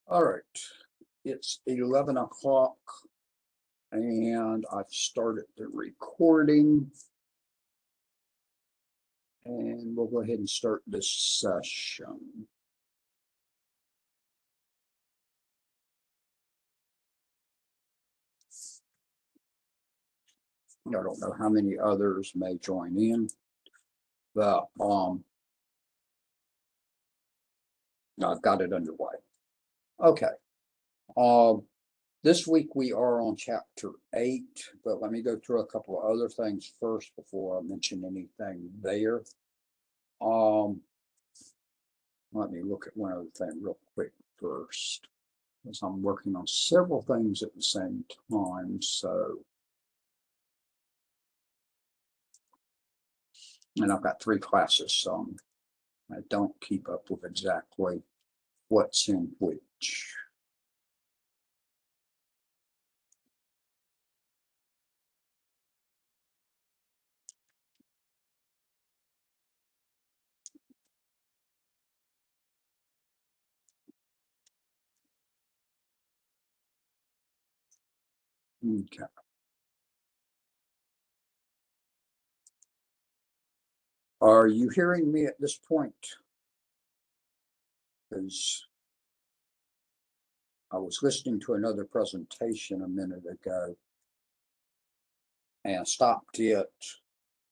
All right, it's 11 o'clock and I've started the recording. And we'll go ahead and start this session. I don't know how many others may join in, but I've got it underway. Okay. This week we are on chapter 8, but let me go through a couple of other things first before I mention anything there. Let me look at one other thing real quick first, because I'm working on several things at the same time. And I've got 3 classes, so I don't keep up with exactly what's in which. Okay. Are you hearing me at this point? Because I was listening to another presentation a minute ago and stopped it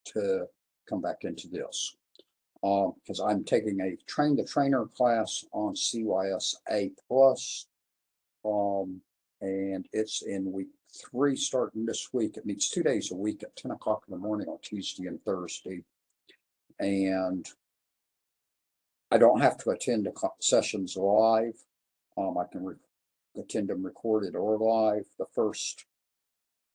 to come back into this. Because I'm taking a train the trainer class on CIST A+, and it's in week 3 starting this week. It meets 2 days a week at 10 o'clock in the morning on Tuesday and Thursday. And I don't have to attend the sessions live. I can attend them recorded or live. The first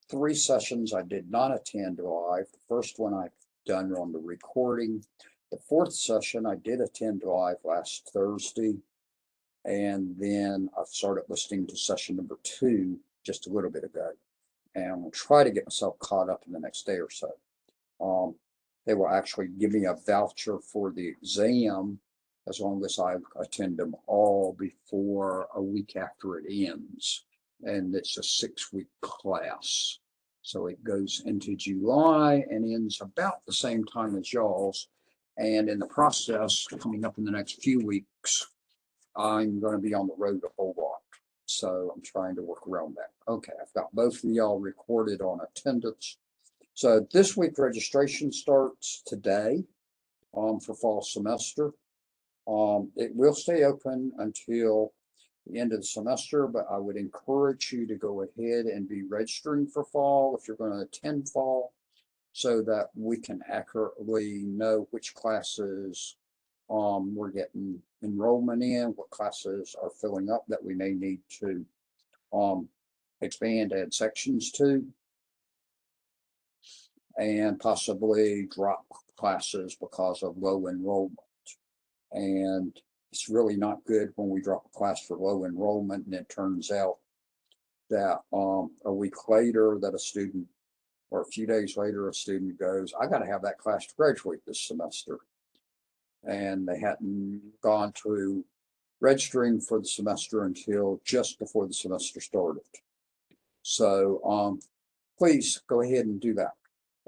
3 sessions I did not attend live. The first one I've done on the recording. The 4th session I did attend live last Thursday. And then I started listening to session number 2 just a little bit ago. And I'm going to try to get myself caught up in the next day or so. They will actually give me a voucher for the exam as long as I attend them all before a week after it ends. And it's a 6-week class. So it goes into July and ends about the same time as y'all's. And in the process, coming up in the next few weeks, I'm going to be on the road a whole lot. So I'm trying to work around that. Okay, I've got both of y'all recorded on attendance. So this week registration starts today for fall semester. It will stay open until the end of the semester, but I would encourage you to go ahead and be registering for fall if you're going to attend fall, so that we can accurately know which classes we're getting enrollment in, what classes are filling up that we may need to expand, add sections to, and possibly drop classes because of low enrollment. And it's really not good when we drop a class for low enrollment and it turns out that a week later that a student, or a few days later, a student goes, I got to have that class to graduate this semester. And they hadn't gone through registering for the semester until just before the semester started. So please go ahead and do that.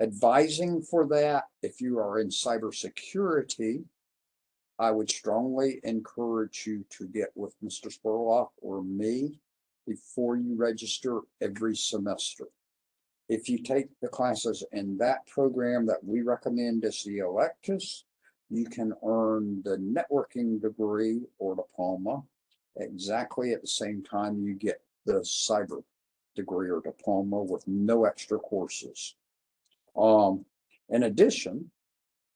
Advising for that, if you are in cybersecurity, I would strongly encourage you to get with Mr. Spurlock or me before you register every semester. If you take the classes in that program that we recommend as the electives, you can earn the networking degree or diploma exactly at the same time you get the cyber degree or diploma with no extra courses. In addition,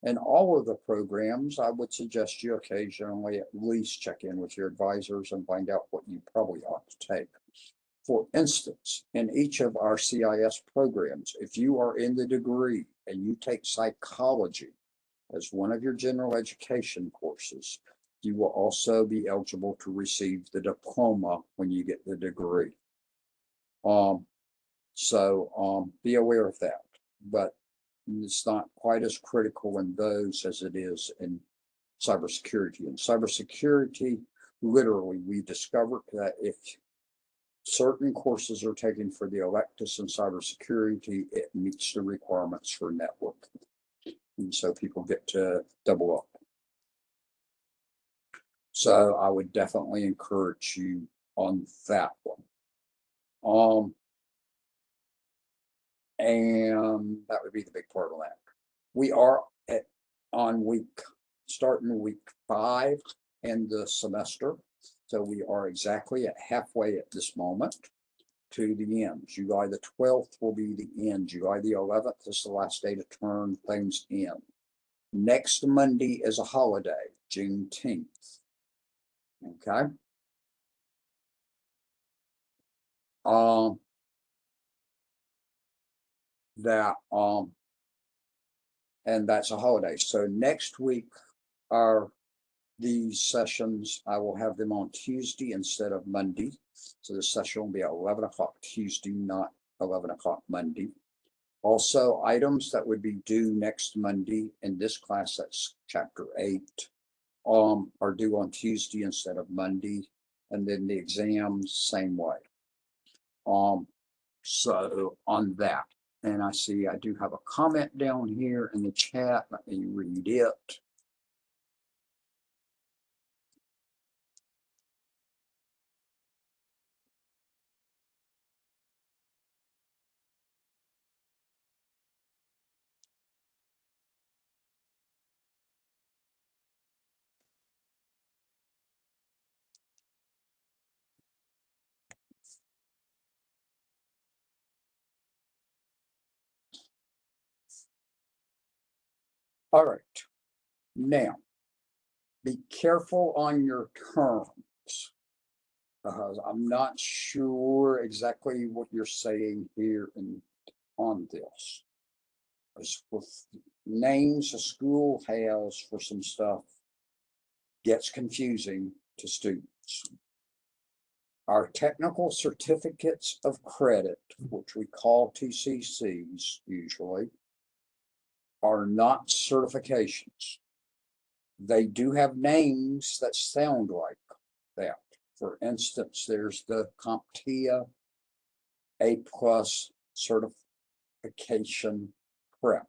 in all of the programs, I would suggest you occasionally at least check in with your advisors and find out what you probably ought to take. For instance, in each of our CIST programs, if you are in the degree and you take psychology as one of your general education courses, you will also be eligible to receive the diploma when you get the degree. So be aware of that. But it's not quite as critical in those as it is in cybersecurity. In cybersecurity, literally, we discovered that if certain courses are taken for the electives in cybersecurity, it meets the requirements for networking. And so people get to double up. So I would definitely encourage you on that one. And that would be the big part of that. We are starting week 5 in the semester. So we are exactly at halfway at this moment to the end. July the 12th will be the end. July the 11th is the last day to turn things in. Next Monday is a holiday, Juneteenth. Okay. And that's a holiday. So next week these sessions, I will have them on Tuesday instead of Monday. So the session will be at 11 o'clock Tuesday, not 11 o'clock Monday. Also, items that would be due next Monday in this class, that's chapter 8, are due on Tuesday instead of Monday. And then the exams, same way. So on that, and I see I do have a comment down here in the chat. Let me read it. All right. Now, be careful on your terms, because I'm not sure exactly what you're saying here on this. As with names a school has for some stuff gets confusing to students. Our technical certificates of credit, which we call TCCs usually, are not certifications. They do have names that sound like that. For instance, there's the CompTIA A+ certification prep,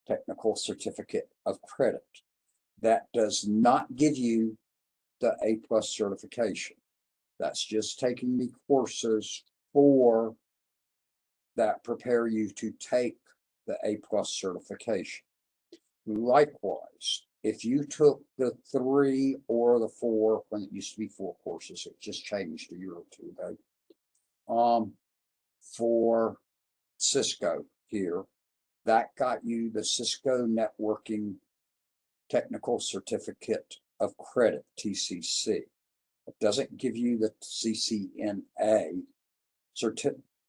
technical certificate of credit. That does not give you the A+ certification. That's just taking the courses for that prepare you to take the A+ certification. Likewise, if you took the 3 or the 4, when it used to be 4 courses, it just changed a year or 2 ago, for Cisco here, that got you the Cisco Networking Technical Certificate of Credit, TCC. It doesn't give you the CCNA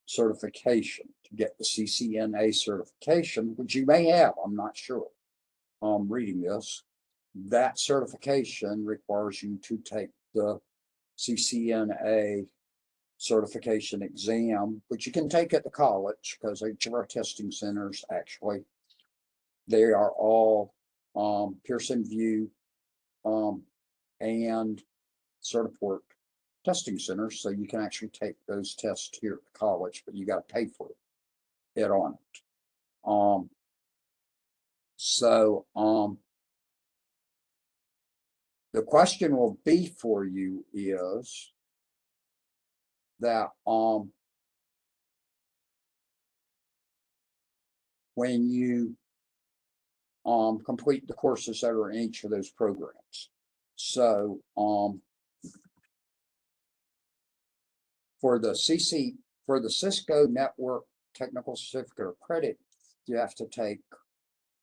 certification. To get the CCNA certification, which you may have, I'm not sure. Reading this, that certification requires you to take the CCNA certification exam, which you can take at the college, because each of our testing centers, actually, they are all Pearson VUE and Certiport testing centers, so you can actually take those tests here at the college, but you got to pay for it on it. The question will be for you is that when you complete the courses that are in each of those programs. So for the Cisco Network Technical Certificate of Credit, you have to take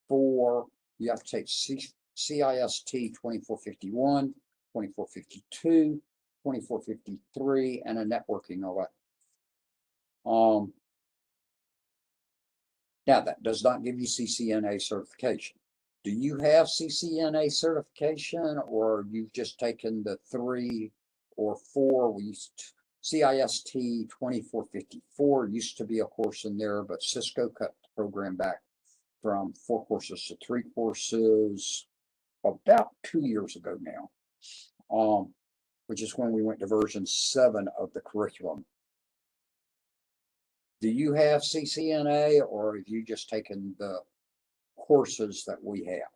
CIST 2451, 2452, 2453, and a networking elective. Now, that does not give you CCNA certification. Do you have CCNA certification, or you've just taken the 3 or 4? CIST 2454 used to be a course in there, but Cisco cut the program back from 4 courses to 3 courses about 2 years ago now. which is when we went to version 7 of the curriculum. Do you have CCNA, or have you just taken the courses that we have?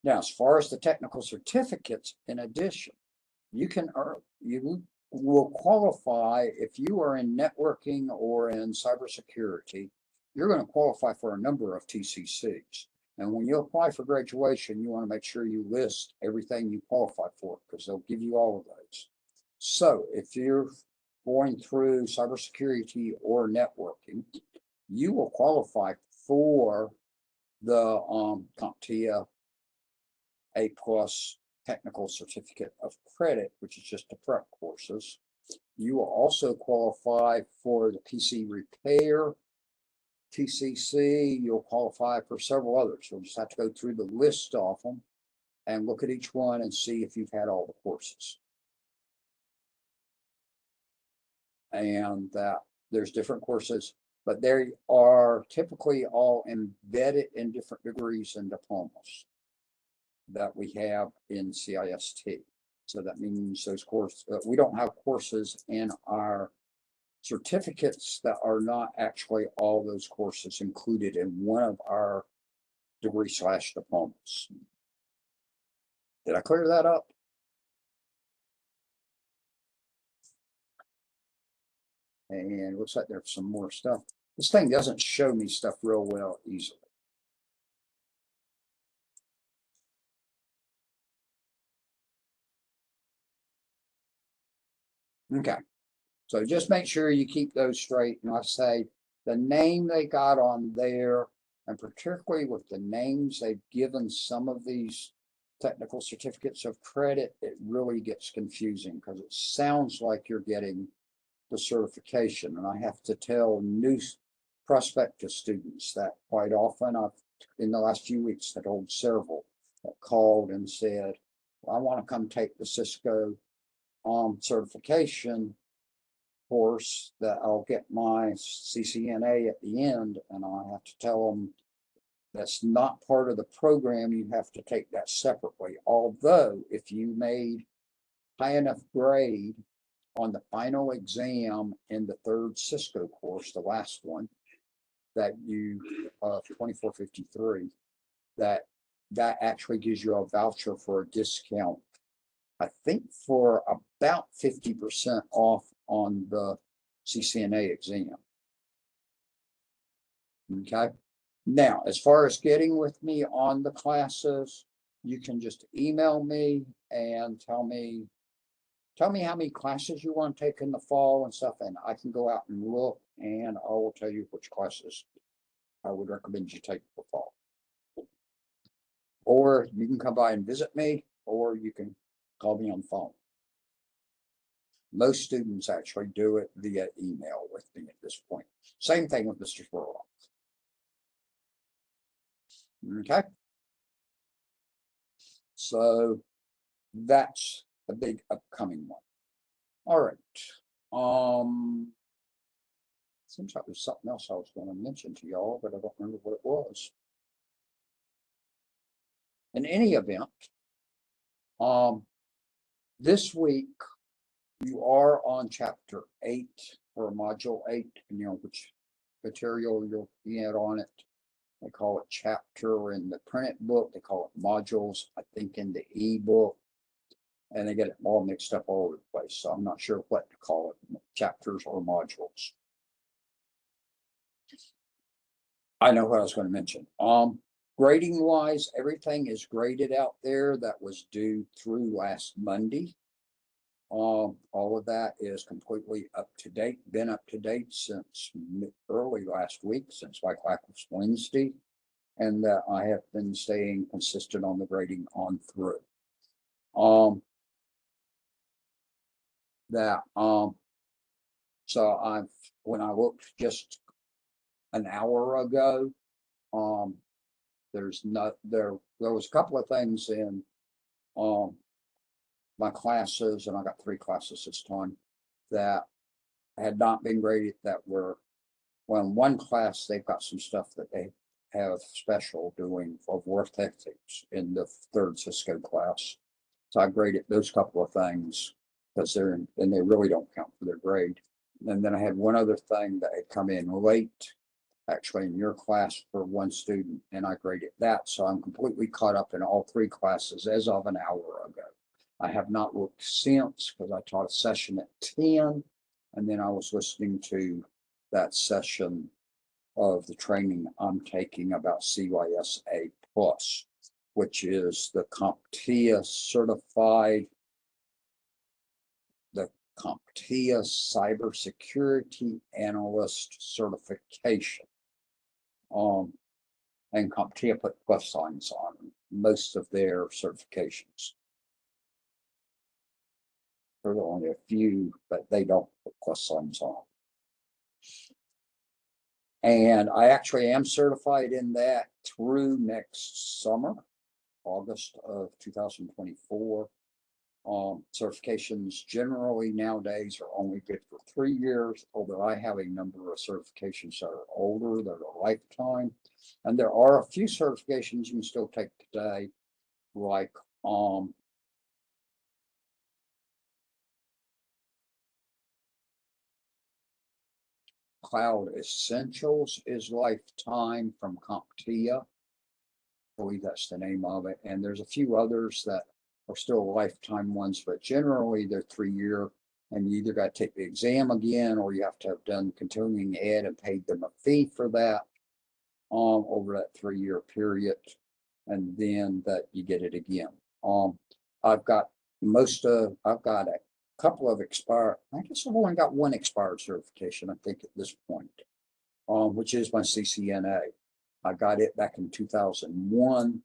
Now, as far as the technical certificates, in addition, you will qualify if you are in networking or in cybersecurity. You're going to qualify for a number of TCCs. And when you apply for graduation, you want to make sure you list everything you qualify for, because they'll give you all of those. So if you're going through cybersecurity or networking, you will qualify for the CompTIA A+ technical certificate of credit, which is just the prep courses. You will also qualify for the PC repair TCC. You'll qualify for several others. You'll just have to go through the list of them and look at each one and see if you've had all the courses. And that there's different courses, but they are typically all embedded in different degrees and diplomas that we have in CIST. So that means those courses, we don't have courses in our certificates that are not actually all those courses included in one of our degree/diplomas. Did I clear that up? And it looks like there's some more stuff. This thing doesn't show me stuff real well easily. Okay, so just make sure you keep those straight. And I say the name they got on there, and particularly with the names they've given some of these technical certificates of credit, it really gets confusing because it sounds like you're getting the certification. And I have to tell new prospective students that quite often. In the last few weeks, I told several that called and said, well, I want to come take the Cisco certification course, that I'll get my CCNA at the end, and I have to tell them that's not part of the program. You have to take that separately. Although if you made high enough grade on the final exam in the 3rd Cisco course, the last one, that you 2453, that actually gives you a voucher for a discount, I think for about 50% off on the CCNA exam. Okay. Now, as far as getting with me on the classes, you can just email me and tell me how many classes you want to take in the fall and stuff, and I can go out and look, and I will tell you which classes I would recommend you take for fall. Or you can come by and visit me, or you can call me on the phone. Most students actually do it via email with me at this point. Same thing with Mr. Spurlock. Okay. So that's a big upcoming one. All right. Seems like there's something else I was going to mention to y'all, but I don't remember what it was. In any event, this week you are on chapter 8 or module 8, and you know which material you'll get on it. They call it chapter in the printed book. They call it modules, I think, in the e-book. And they get it all mixed up all over the place. So I'm not sure what to call it, chapters or modules. I know what I was going to mention. Grading wise, everything is graded out there that was due through last Monday. All of that is completely up to date, been up to date since early last week, since like last Wednesday, and that I have been staying consistent on the grading on through. So when I looked just an hour ago, there was a couple of things in my classes, and I got 3 classes this time that had not been graded that were Well, in one class, they've got some stuff that they have special doing of work ethics in the third Cisco class. So I graded those couple of things because and they really don't count for their grade. And then I had one other thing that had come in late, actually in your class for one student, and I graded that. So I'm completely caught up in all three classes as of an hour ago. I have not looked since because I taught a session at 10, and then I was listening to that session of the training I'm taking about CYSA Plus, which is the CompTIA certified, the CompTIA cybersecurity analyst certification. And CompTIA put plus signs on most of their certifications. There are only a few, but they don't put plus signs on. And I actually am certified in that through next summer, August of 2024. Certifications generally nowadays are only good for 3 years, although I have a number of certifications that are older, that are lifetime. And there are a few certifications you can still take today, like Cloud Essentials is lifetime from CompTIA. I believe that's the name of it. And there's a few others that are still lifetime ones, but generally they're 3-year, and you either got to take the exam again or you have to have done continuing ed and paid them a fee for that over that 3-year period, and then that you get it again. I've got a couple of expired, I guess I've only got one expired certification, I think, at this point, which is my CCNA. I got it back in 2001,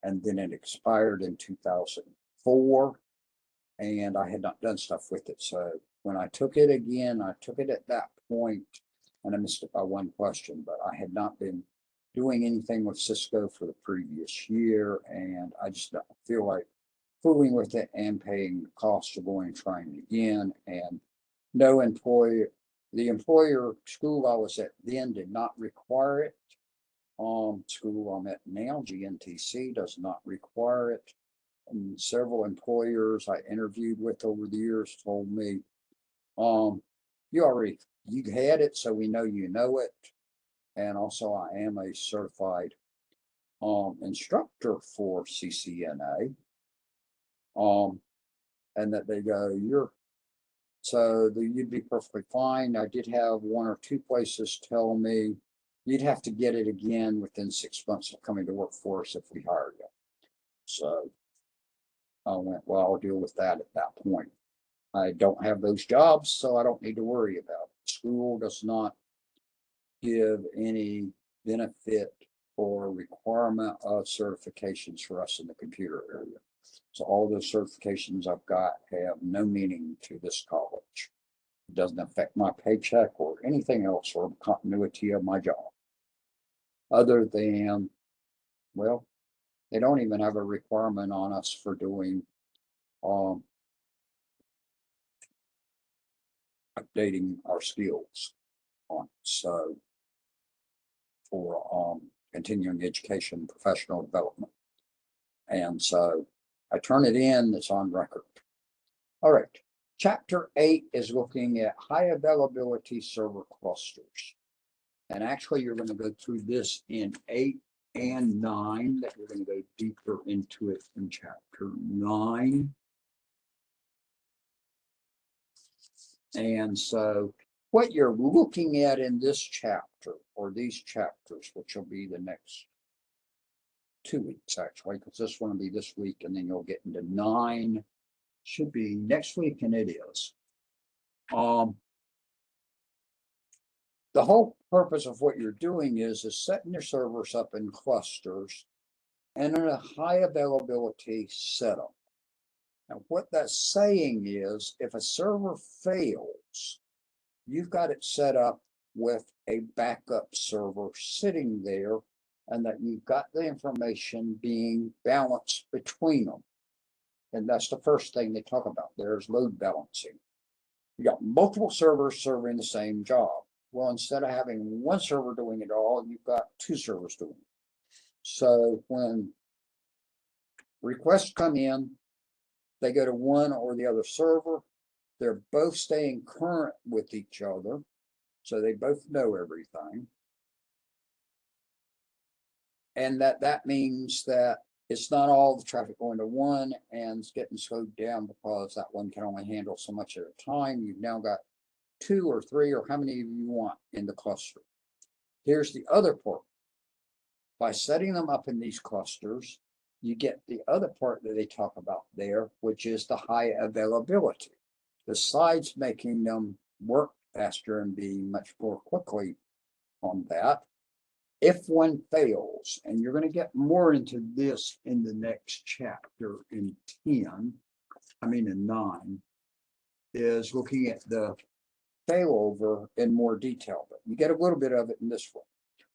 and then it expired in 2004, and I had not done stuff with it. So when I took it again, I took it at that point, and I missed it by one question, but I had not been doing anything with Cisco for the previous year, and I just don't feel like fooling with it and paying the cost of going and trying it again. And no employer, the employer school I was at then did not require it. School I'm at now, GNTC, does not require it. And several employers I interviewed with over the years told me, you had it, so we know you know it. And also I am a certified instructor for CCNA. And that they go, you'd be perfectly fine. I did have one or two places tell me you'd have to get it again within 6 months of coming to work for us if we hired you. So I went, well, I'll deal with that at that point. I don't have those jobs, so I don't need to worry about it. School does not give any benefit or requirement of certifications for us in the computer area. So all those certifications I've got have no meaning to this college. It doesn't affect my paycheck or anything else or continuity of my job. Other than, well, they don't even have a requirement on us for doing updating our skills on. So for continuing education, professional development. And so I turn it in, it's on record. All right, chapter 8 is looking at high availability server clusters. And actually you're going to go through this in 8 and 9, that we're going to go deeper into it in chapter 9. And so what you're looking at in this chapter, or these chapters, which will be the next 2 weeks actually, because this one will be this week, and then you'll get into 9, should be next week, and it is. The whole purpose of what you're doing is setting your servers up in clusters and in a high availability setup. Now, what that's saying is if a server fails, you've got it set up with a backup server sitting there, and that you've got the information being balanced between them. And that's the first thing they talk about. There's load balancing. You got multiple servers serving the same job. Well, instead of having one server doing it all, you've got two servers doing it. So when requests come in, they go to one or the other server. They're both staying current with each other, so they both know everything. And that means that it's not all the traffic going to one and it's getting slowed down because that one can only handle so much at a time. You've now got two or three or how many of you want in the cluster. Here's the other part. By setting them up in these clusters, you get the other part that they talk about there, which is the high availability. Besides making them work faster and be much more quickly on that, if one fails, and you're going to get more into this in the next chapter in 9, is looking at the failover in more detail, but you get a little bit of it in this one.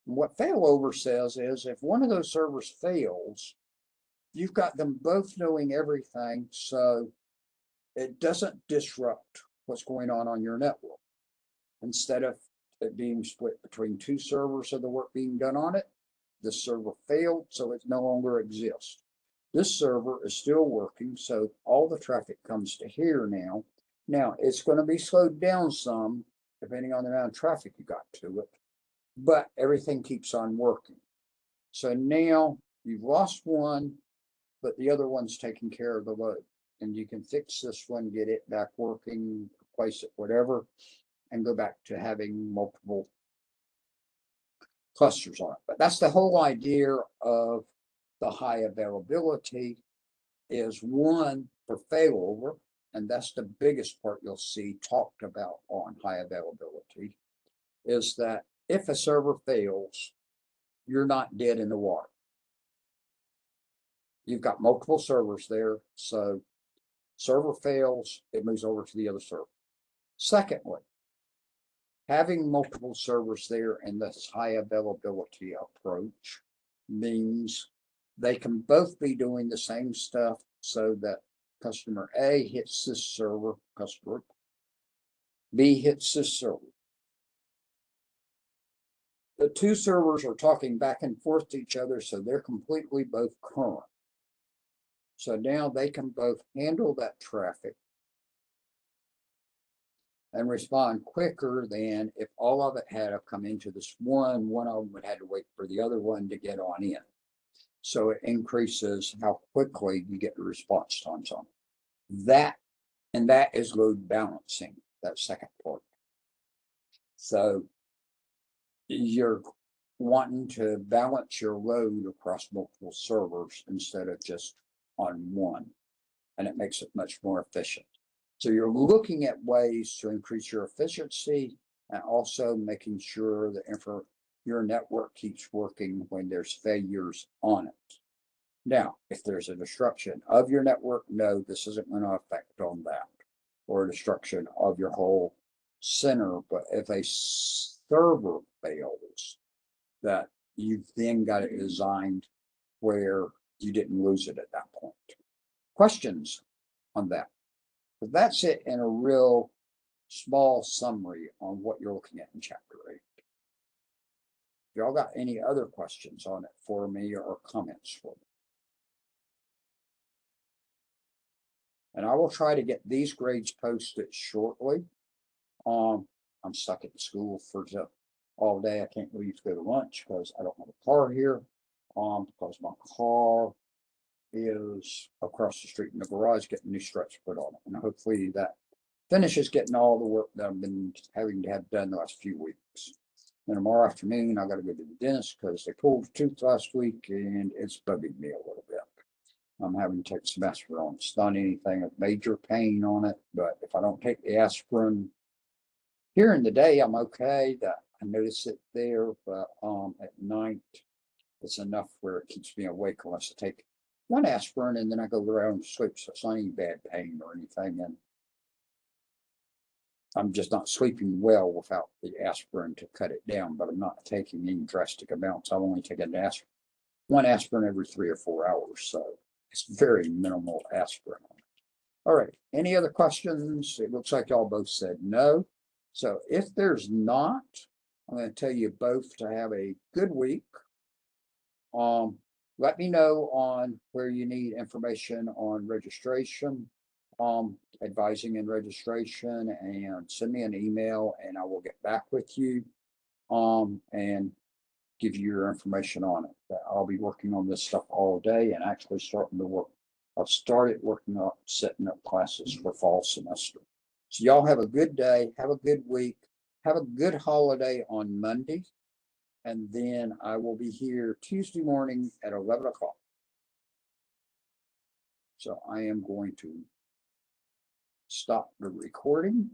What failover says is if one of those servers fails, you've got them both knowing everything, so it doesn't disrupt what's going on your network. Instead of it being split between two servers of the work being done on it, this server failed, so it no longer exists. This server is still working, so all the traffic comes to here now. Now, it's going to be slowed down some, depending on the amount of traffic you got to it, but everything keeps on working. So now you've lost one, but the other one's taking care of the load. And you can fix this one, get it back working, replace it, whatever, and go back to having multiple clusters on it. But that's the whole idea of the high availability is one for failover, and that's the biggest part you'll see talked about on high availability, is that if a server fails, you're not dead in the water. You've got multiple servers there, so server fails, it moves over to the other server. Secondly, having multiple servers there in this high availability approach means they can both be doing the same stuff so that customer A hits this server, customer B hits this server. The two servers are talking back and forth to each other, so they're completely both current. So now they can both handle that traffic and respond quicker than if all of it had to come into this one of them would have to wait for the other one to get on in. So it increases how quickly you get the response times on that. And that is load balancing, that second part. So you're wanting to balance your load across multiple servers instead of just on one, and it makes it much more efficient. So you're looking at ways to increase your efficiency and also making sure that your network keeps working when there's failures on it. Now, if there's a disruption of your network, no, this isn't going to affect on that, or a destruction of your whole center. But if a server fails, that you've then got it designed where you didn't lose it at that point. Questions on that? But that's it in a real small summary on what you're looking at in chapter 8. Y'all got any other questions on it for me or comments for me? And I will try to get these grades posted shortly. I'm stuck at school for all day. I can't leave to go to lunch because I don't have a car here. Because my car is across the street in the garage getting new struts put on it. And hopefully that finishes getting all the work that I've been having to have done the last few weeks. And tomorrow afternoon, I got to go to the dentist because they pulled a tooth last week and it's bugging me a little bit. I'm having to take some aspirin. It's not anything of major pain on it, but if I don't take the aspirin here in the day, I'm okay. That I notice it there, but at night, it's enough where it keeps me awake unless I take one aspirin and then I go around and sleep. So it's not any bad pain or anything. And I'm just not sleeping well without the aspirin to cut it down, but I'm not taking any drastic amounts. I'm only taking one aspirin every 3 or 4 hours. So it's very minimal aspirin. All right. Any other questions? It looks like y'all both said no. So if there's not, I'm going to tell you both to have a good week. Let me know on where you need information on registration, advising and registration, and send me an email and I will get back with you, and give you your information on it. I'll be working on this stuff all day and actually starting to work. I've started working up, setting up classes for fall semester. So y'all have a good day, have a good week, have a good holiday on Monday. And then I will be here Tuesday morning at 11 o'clock. So I am going to stop the recording.